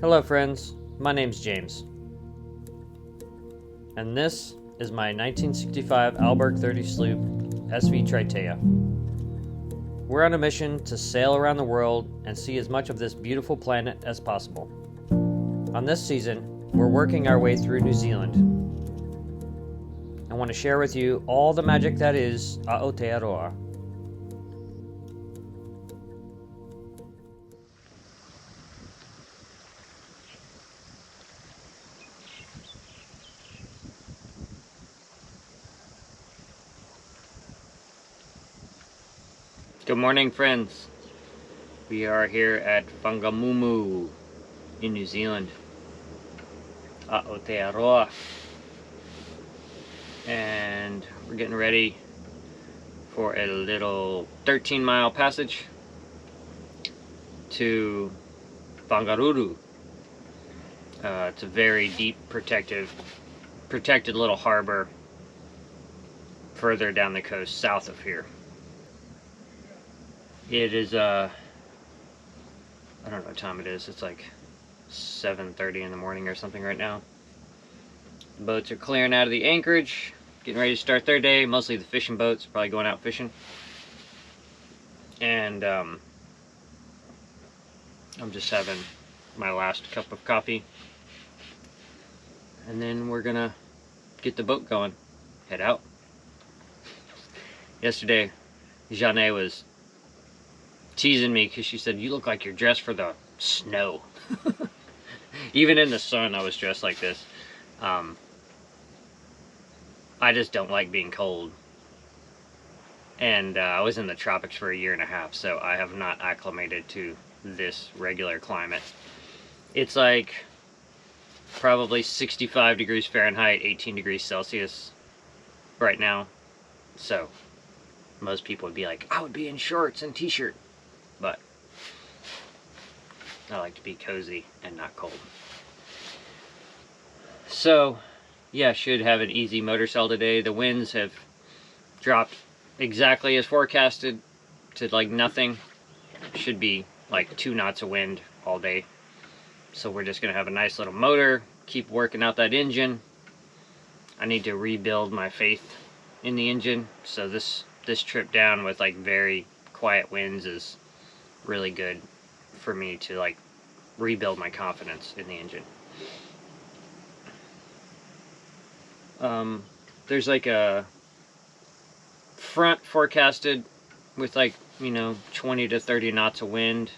Hello friends, my name's James, and this is my 1965 Alberg 30 sloop SV Tritea. We're on a mission to sail around the world and see as much of this beautiful planet as possible. On this season, we're working our way through New Zealand. I want to share with you all the magic that is Aotearoa. Good morning, friends. We are here at Whangamumu in New Zealand, Aotearoa, and we're getting ready for a little 13-mile passage to Whangaruru. It's a very deep, protected little harbor further down the coast, south of here. It is, I don't know what time it is. It's like 7:30 in the morning or something right now. The boats are clearing out of the anchorage, getting ready to start their day. Mostly the fishing boats, probably going out fishing. And I'm just having my last cup of coffee. And then we're gonna get the boat going, head out. Yesterday, Jeanne was teasing me because she said, "You look like you're dressed for the snow." Even in the sun, I was dressed like this. I just don't like being cold. And I was in the tropics for 1.5 years, so I have not acclimated to this regular climate. It's like probably 65 degrees Fahrenheit, 18 degrees Celsius right now. So most people would be like, I would be in shorts and t-shirt. But I like to be cozy and not cold. So yeah, should have an easy motor sail today. The winds have dropped exactly as forecasted to like nothing. Should be like 2 knots of wind all day. So we're just gonna have a nice little motor, keep working out that engine. I need to rebuild my faith in the engine. So this trip down with like very quiet winds is really good for me to like rebuild my confidence in the engine. There's like a front forecasted with like, 20 to 30 knots of wind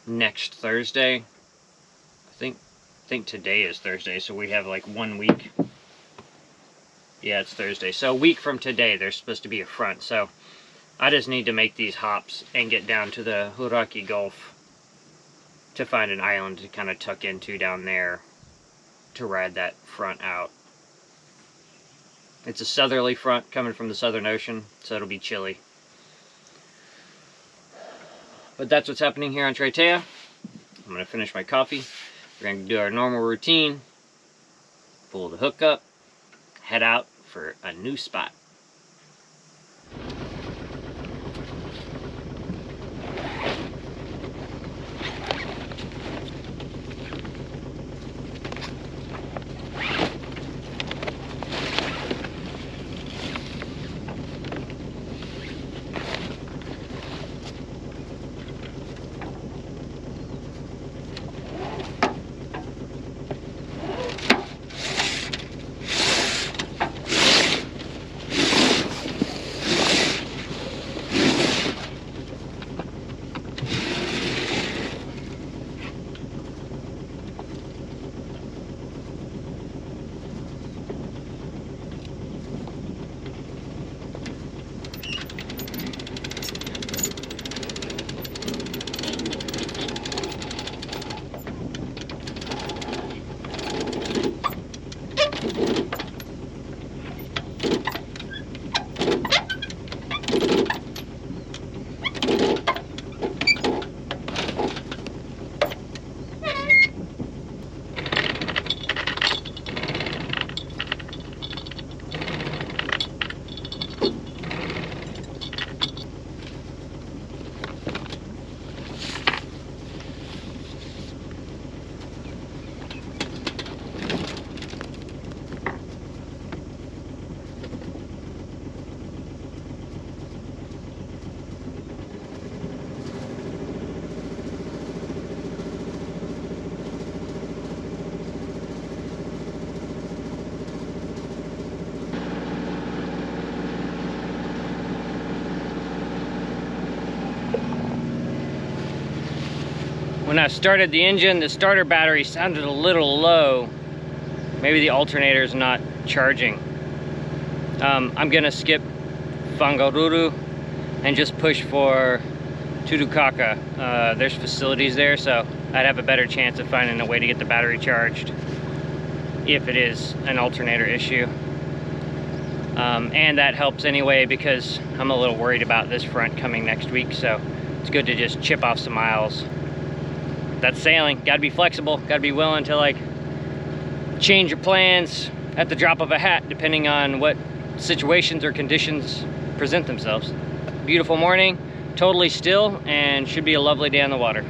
next Thursday. I think today is Thursday, so we have like 1 week. Yeah, it's Thursday. So a week from today, there's supposed to be a front. So I just need to make these hops and get down to the Hauraki Gulf to find an island to kind of tuck into down there to ride that front out. It's a southerly front coming from the Southern Ocean, so it'll be chilly. But that's what's happening here on Tritea. I'm going to finish my coffee. We're going to do our normal routine. Pull the hook up. Head out for a new spot. When I started the engine, the starter battery sounded a little low. Maybe the alternator's not charging. I'm gonna skip Whangamumu and just push for Tutukaka. There's facilities there, so I'd have a better chance of finding a way to get the battery charged if it is an alternator issue. And that helps anyway because I'm a little worried about this front coming next week, so it's good to just chip off some miles. That's sailing. Gotta be flexible, gotta be willing to like change your plans at the drop of a hat depending on what situations or conditions present themselves. Beautiful morning, totally still, and should be a lovely day on the water.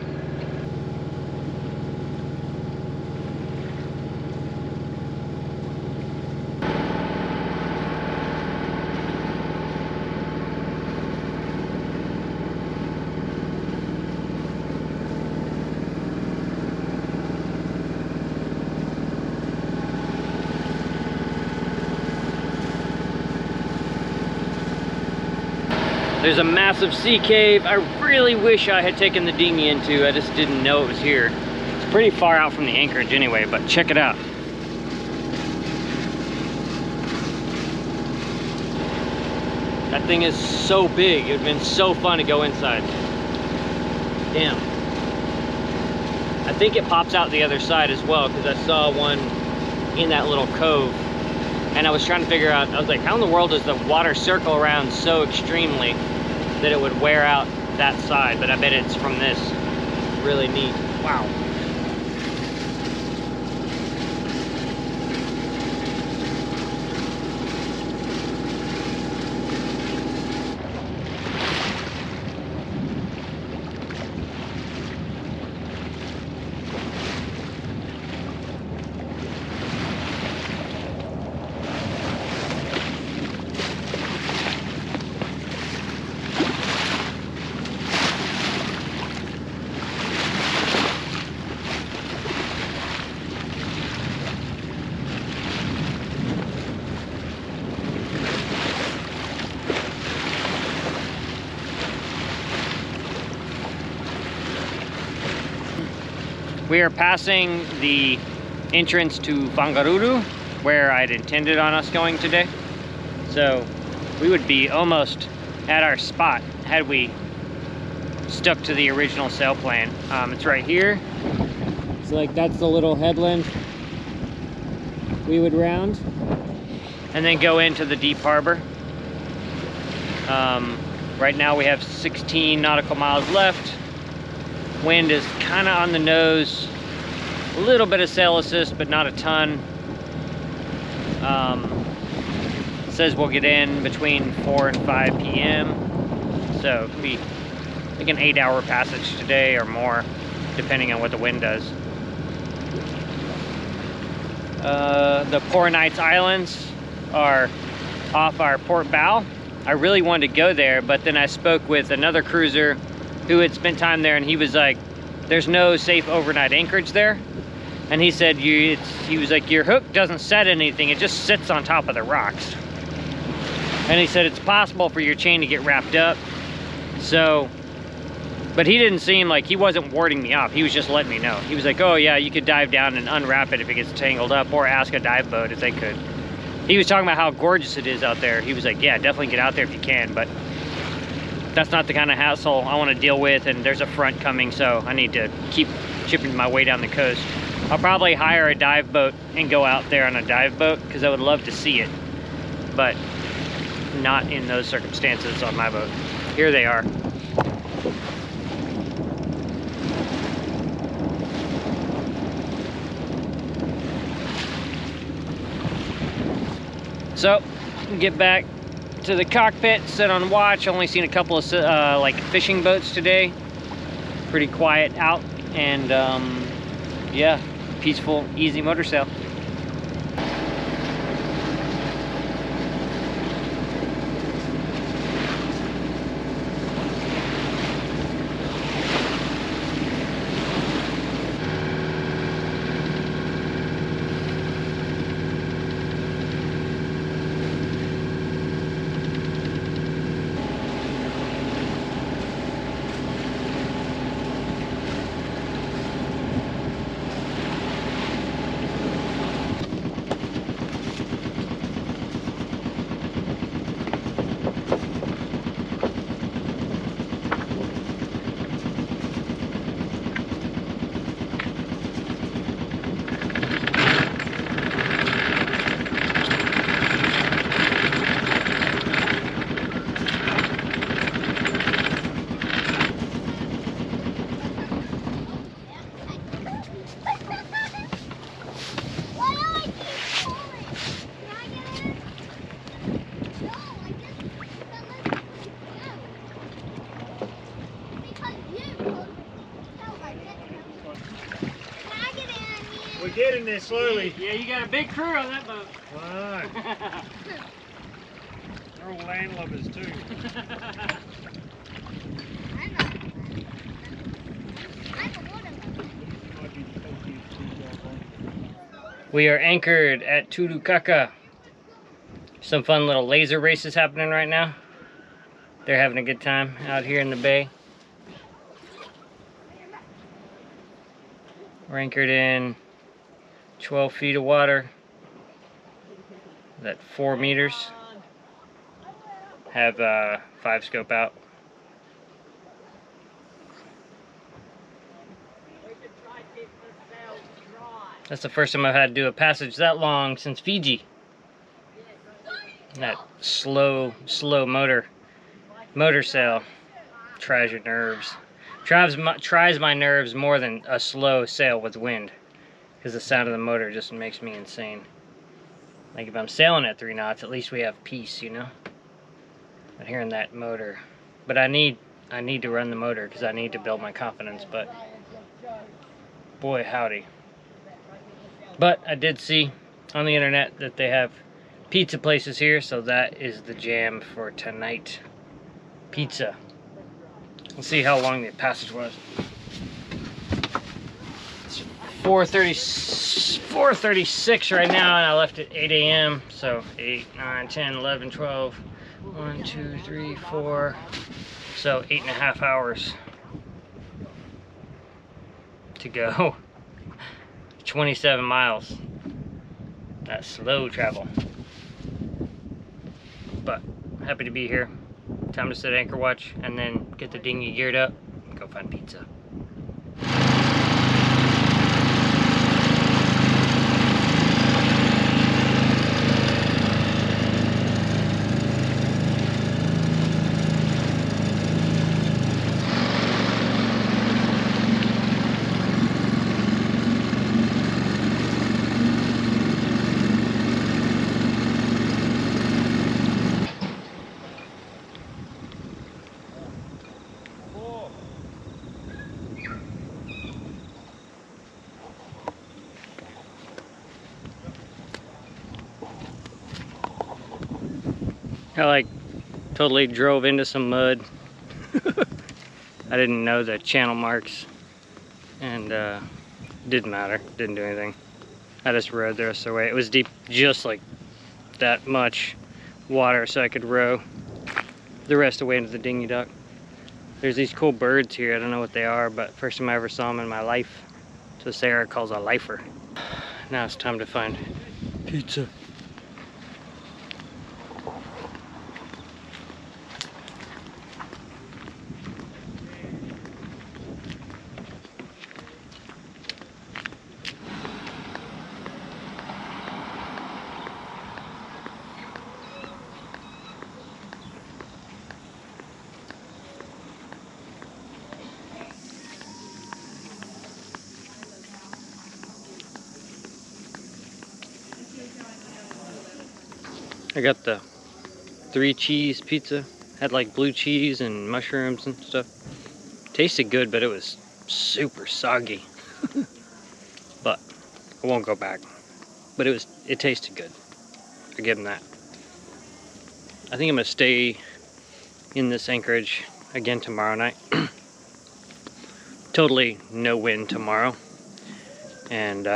There's a massive sea cave I really wish I had taken the dinghy into. I just didn't know it was here. It's pretty far out from the anchorage anyway, but check it out. That thing is so big. It would have been so fun to go inside. Damn. I think it pops out the other side as well, because I saw one in that little cove. And I was trying to figure out, I was like, how in the world does the water circle around so extremely that it would wear out that side? But I bet it's from this. Really neat. Wow. We are passing the entrance to Whangamumu, where I'd intended on us going today. So we would be almost at our spot had we stuck to the original sail plan. It's right here. It's like that's the little headland we would round and then go into the deep harbor. Right now we have 16 nautical miles left. Wind is kind of on the nose, a little bit of sail assist, but not a ton. It says we'll get in between 4 and 5 p.m. So it could be like an 8-hour passage today or more, depending on what the wind does. The Kukutauwho Islands are off our port bow. I really wanted to go there, but then I spoke with another cruiser who had spent time there, and he was like, there's no safe overnight anchorage there. And he said, he was like, your hook doesn't set anything, it just sits on top of the rocks. And he said, it's possible for your chain to get wrapped up. So, but he didn't seem like, he wasn't warding me off, he was just letting me know. He was like, oh yeah, you could dive down and unwrap it if it gets tangled up, or ask a dive boat if they could. He was talking about how gorgeous it is out there. He was like, yeah, definitely get out there if you can, but that's not the kind of hassle I want to deal with, and there's a front coming, so I need to keep chipping my way down the coast. I'll probably hire a dive boat and go out there on a dive boat, because I would love to see it, but not in those circumstances on my boat. Here they are. So, get back to the cockpit, sit on watch. Only seen a couple of like fishing boats today. Pretty quiet out, and yeah, peaceful, easy motor sail. Get in there slowly. Yeah, you got a big crew on that boat. Wow. They're all landlubbers too. We are anchored at Tutukaka. Some fun little laser races happening right now. They're having a good time out here in the bay. We're anchored in 12 feet of water. That's 4 meters. Have 5 scope out. That's the first time I've had to do a passage that long since Fiji. That slow motor sail tries your nerves. Tries my nerves more than a slow sail with wind, because the sound of the motor just makes me insane. Like if I'm sailing at 3 knots, at least we have peace, you know. But hearing that motor, but I need to run the motor because I need to build my confidence. But boy, howdy. But I did see on the internet that they have pizza places here, so that is the jam for tonight. Pizza. We'll see how long the passage was. It's 4:36 right now, and I left at 8 a.m. So 8, 9, 10, 11, 12, 1, 2, 3, 4. So 8.5 hours to go. 27 miles. That's slow travel. But happy to be here. Time to set anchor watch and then get the dinghy geared up and go find pizza. I totally drove into some mud. I didn't know the channel marks, and didn't matter, didn't do anything. I just rode the rest of the way. It was deep, just like that much water, so I could row the rest of the way into the dinghy dock. There's these cool birds here. I don't know what they are, but first time I ever saw them in my life. So Sarah calls a lifer. Now it's time to find pizza. I got the 3 cheese pizza. Had like blue cheese and mushrooms and stuff. Tasted good, but it was super soggy. But I won't go back. But it tasted good. I give them that. I think I'm gonna stay in this anchorage again tomorrow night. Totally no wind tomorrow. And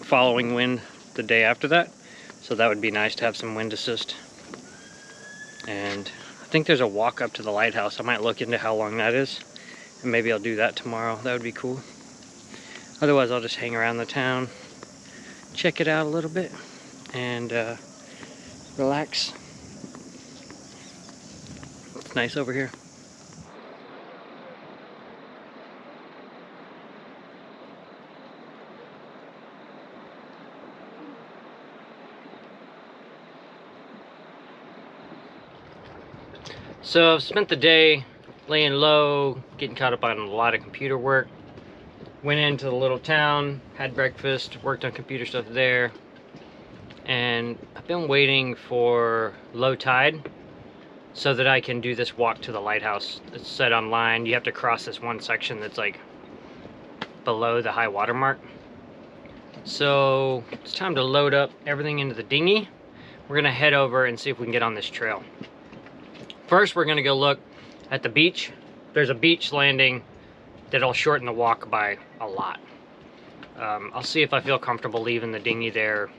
following wind the day after that. So that would be nice to have some wind assist. And I think there's a walk up to the lighthouse. I might look into how long that is. And maybe I'll do that tomorrow. That would be cool. Otherwise, I'll just hang around the town, check it out a little bit, and relax. It's nice over here. So I've spent the day laying low, getting caught up on a lot of computer work. Went into the little town, had breakfast, worked on computer stuff there. And I've been waiting for low tide so that I can do this walk to the lighthouse. It's set online. You have to cross this one section that's like below the high water mark. So it's time to load up everything into the dinghy. We're gonna head over and see if we can get on this trail. First, we're gonna go look at the beach. There's a beach landing that'll shorten the walk by a lot. I'll see if I feel comfortable leaving the dinghy there.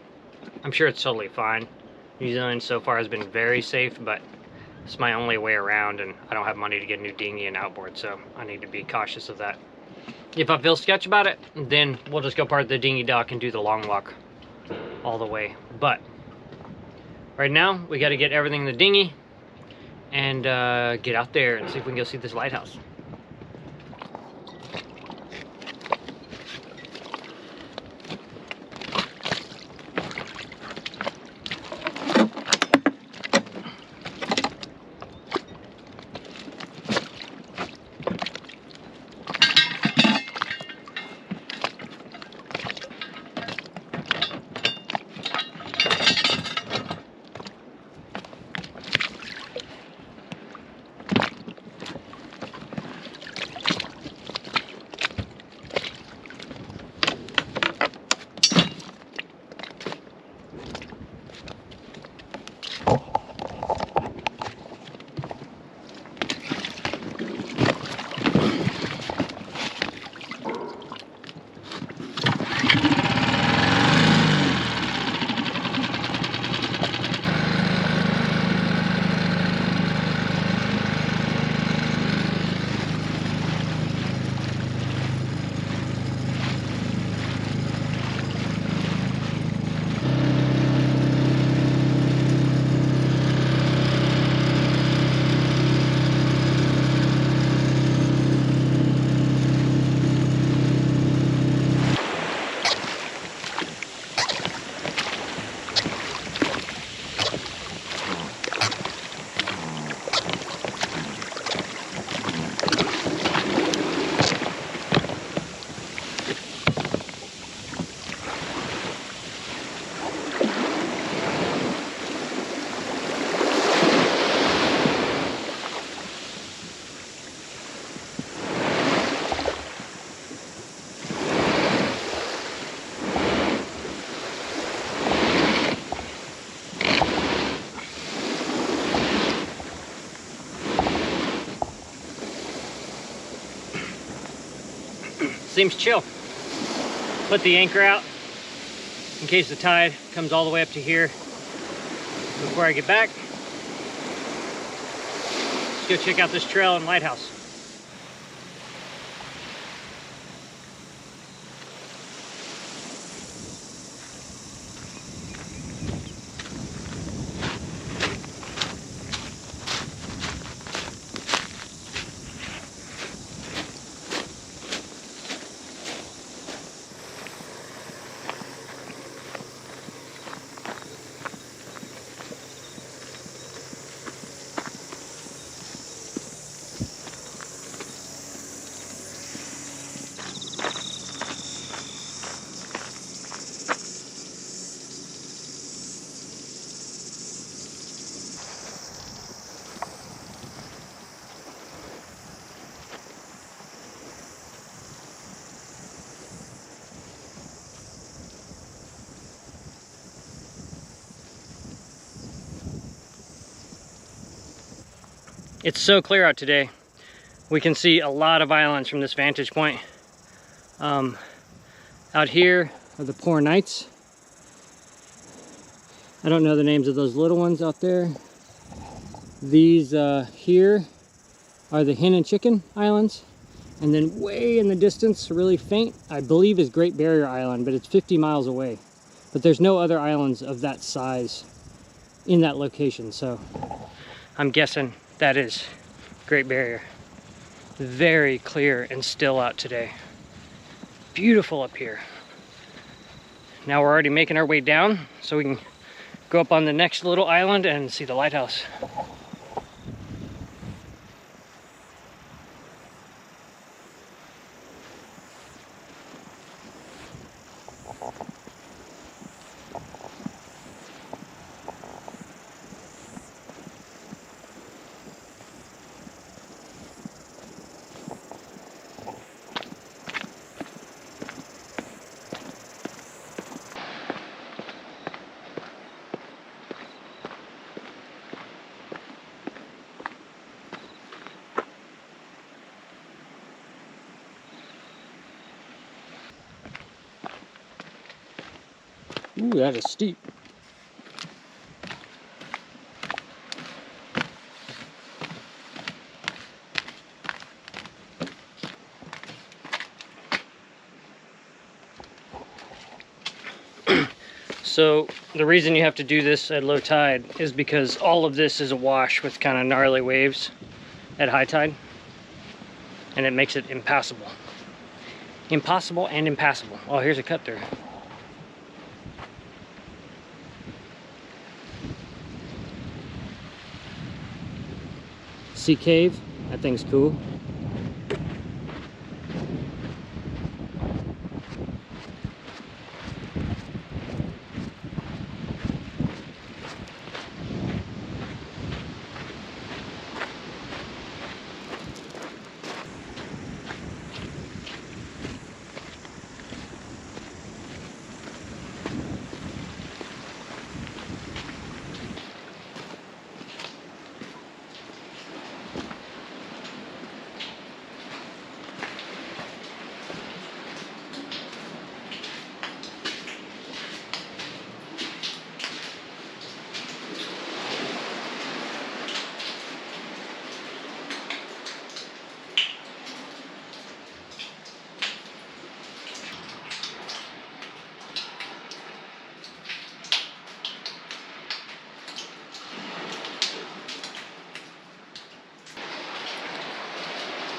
I'm sure it's totally fine. New Zealand so far has been very safe, but it's my only way around, and I don't have money to get a new dinghy and outboard, so I need to be cautious of that. If I feel sketch about it, then we'll just go part of the dinghy dock and do the long walk all the way. But right now, we got to get everything in the dinghy and get out there and see if we can go see this lighthouse. Seems chill. Put the anchor out in case the tide comes all the way up to here before I get back. Let's go check out this trail and lighthouse. It's so clear out today. We can see a lot of islands from this vantage point. Out here are the poor knights. I don't know the names of those little ones out there. These here are the hen and chicken islands. And then way in the distance, really faint, I believe is Great Barrier Island, but it's 50 miles away. But there's no other islands of that size in that location, so I'm guessing that is Great Barrier. Very clear and still out today. Beautiful up here. Now we're already making our way down so we can go up on the next little island and see the lighthouse. Ooh, that is steep. So the reason you have to do this at low tide is because all of this is awash with kind of gnarly waves at high tide, and it makes it impassable. Impossible and impassable. Oh, here's a cut there. Sea cave, that thing's cool.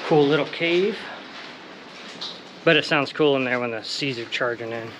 Cool little cave, but it sounds cool in there when the seas are charging in.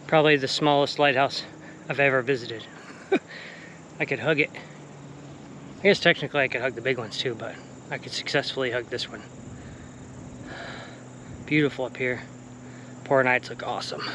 Probably the smallest lighthouse I've ever visited. I could hug it. I guess technically I could hug the big ones too, but I could successfully hug this one. Beautiful up here. Poor nights look awesome.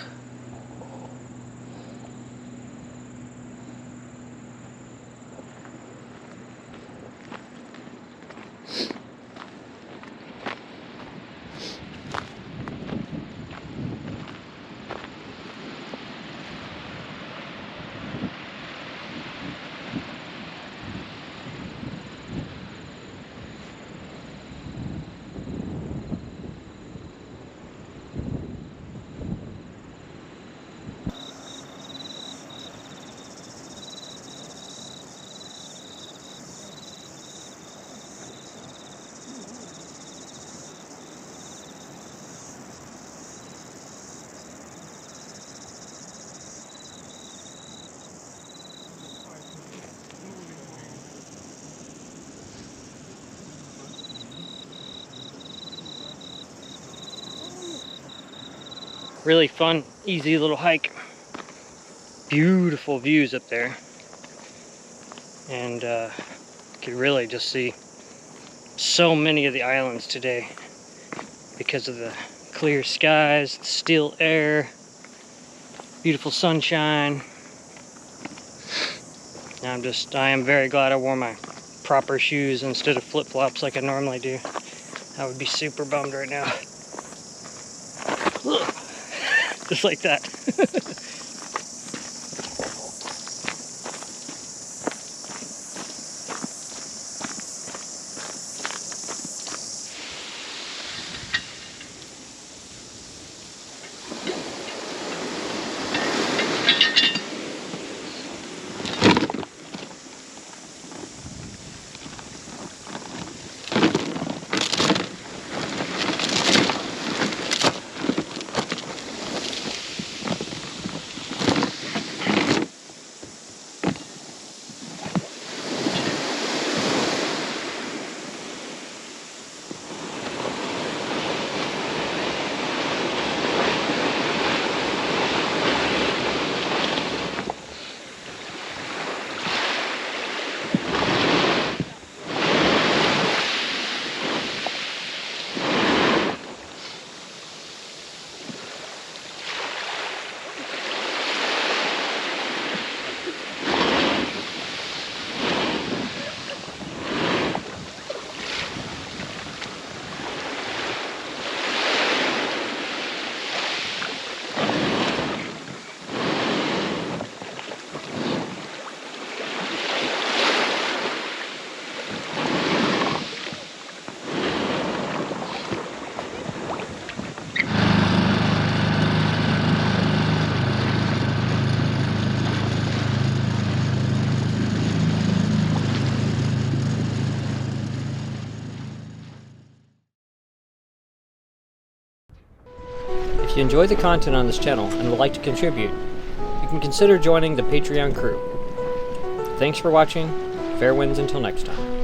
Really fun, easy little hike. Beautiful views up there. And could really just see so many of the islands today because of the clear skies, the still air, beautiful sunshine. I am very glad I wore my proper shoes instead of flip-flops like I normally do. I would be super bummed right now. Just like that. If you enjoy the content on this channel and would like to contribute, you can consider joining the Patreon crew. Thanks for watching. Fair winds until next time.